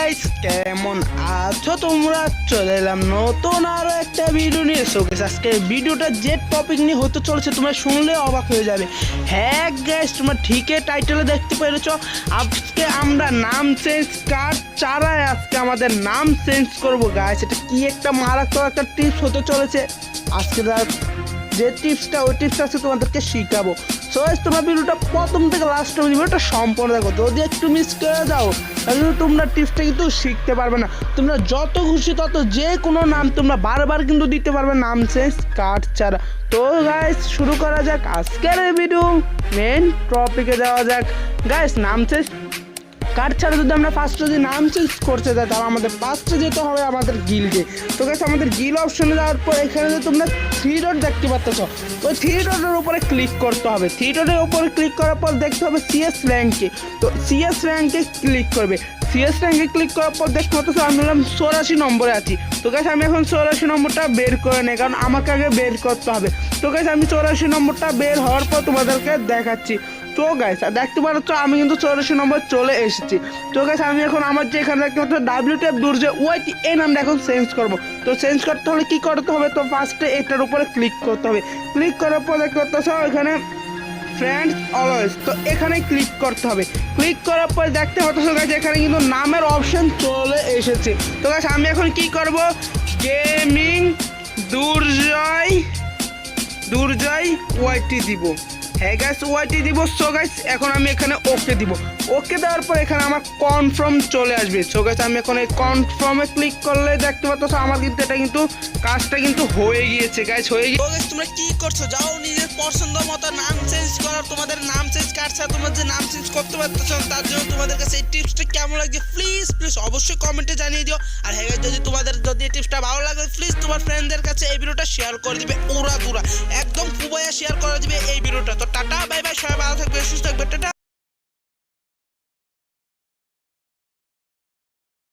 Guys, কেমন আছো তোমরা? চলে এলাম নতুন আরো একটা ভিডিও নিয়ে। সো গাইস, আজকে ভিডিওটা যে টপিক নিয়ে হতে চলেছে তোমরা শুনলে অবাক হয়ে যাবে। হ্যাঁ গাইস, তোমরা ঠিকই টাইটেলে দেখতে পেরেছো। আজকে আমরা নাম চেঞ্জ কার্ড ছাড়াই আজকে আমাদের নাম চেঞ্জ করবো গাইস। এটা কি একটা মারাত্মক একটা টিপস হতে চলেছে। আজকে যে টিপসটা ওই টিপসটা আছে তোমাদেরকে শিখাবো। সো তোমরা ভিডিওটা প্রথম থেকে লাস্ট অবধি ভিডিওটা সম্পূর্ণ দেখো। যদি একটু মিস করে দাও তাহলে তোমরা টিপসটা কিন্তু শিখতে পারবে না। তোমরা যত খুশি তত যে কোনো নাম তোমরা বারবার কিন্তু দিতে পারবে নাম চেঞ্জ কার্ড ছাড়া। তো গাইস, শুরু করা যাক আজকের এই ভিডিও। মেন টপিকে যাওয়া যাক গাইস। নাম চেঞ্জ কার্ড ছাড়া যদি আমরা যদি নাম চেঞ্জ করতে যাই তাহলে আমাদের ফার্স্টে যেতে হবে আমাদের গিল্ডে। তো গাইস, আমাদের গিল অপশনে যাওয়ার পর এখানে যে তোমরা 3 ডট দেখতে পাচ্ছ, ওই 3 ডটের উপরে ক্লিক করতে হবে। 3 ডটের উপরে ক্লিক করার পর দেখতে হবে সিএস র্যাঙ্কে। তো সিএস র্যাঙ্কে ক্লিক করবে। সিএস র্যাঙ্কে ক্লিক করার পর দেখতে পাচ্ছ আমি বললাম 84 নম্বরে আছি। তো গাইস, আমি এখন 84 নম্বরটা বের করে নেই, কারণ আমাকে আগে বের করতে হবে। তো গাইস, আমি 84 নম্বরটা বের হওয়ার পর তোমাদেরকে দেখাচ্ছি। তো গাইস, দেখতে পাচ্ছ আমি কিন্তু 84 নম্বর চলে এসেছি। তো গাইস, আমি এখন আমার যে এখানে দেখতে পাচ্ছ WTF দুর্জয় ওয়াইটি এই নামটা এখন চেঞ্জ করবো। তো চেঞ্জ করতে হলে কি করতে হবে? তো ফার্স্টে এটার উপরে ক্লিক করতে হবে। ক্লিক করার পর দেখতে পাচ্ছ এখানে ফ্রেন্ডস অলওয়েজ, তো এখানে ক্লিক করতে হবে। ক্লিক করার পর দেখতে পাচ্ছ গাইস এখানে কিন্তু নামের অপশন চলে এসেছে। তো গাইস, আমি এখন কি করব? গেমিং দুর্জয় ওয়াইটি দিব। হ্যাঁ গাইস, ওয়াইটি দিব। সো গাইস, এখন আমি এখানে ওকে দিব। ওকে দেওয়ার পর এখানে আমার কনফার্ম চলে আসবে। সো গাইস, আমি এখন এই কনফার্মে ক্লিক করলে দেখতে পাচ্ছ আমার কিন্তু এটা কিন্তু কাজটা কিন্তু হয়ে গিয়েছে গাইস, হয়ে গিয়েছে। তো গাইস, তোমরা কি করছো? যাও নিজের পছন্দ মতো নাম চেঞ্জ করো। তোমাদের নাম চেঞ্জ কার্ড ছাড়া তোমরা যে নাম চেঞ্জ করতে পারতেছো, তার জন্য তোমাদের কাছে এই টিপসটা কেমন লাগছে প্লিজ অবশ্যই কমেন্টে জানিয়ে দিও। আর হ্যাঁ গাইস, যদি এই টিপসটা ভালো লাগে প্লিজ তোমার ফ্রেন্ডদের কাছে এই ভিডিওটা শেয়ার করে দিবে। ওরা একদম খুবই শেয়ার করে দিবে এই ভিডিওটা। তো টাটা, বাই বাই, সবাই ভালো থাকবে, সুস্থ থাকবে, টাটা।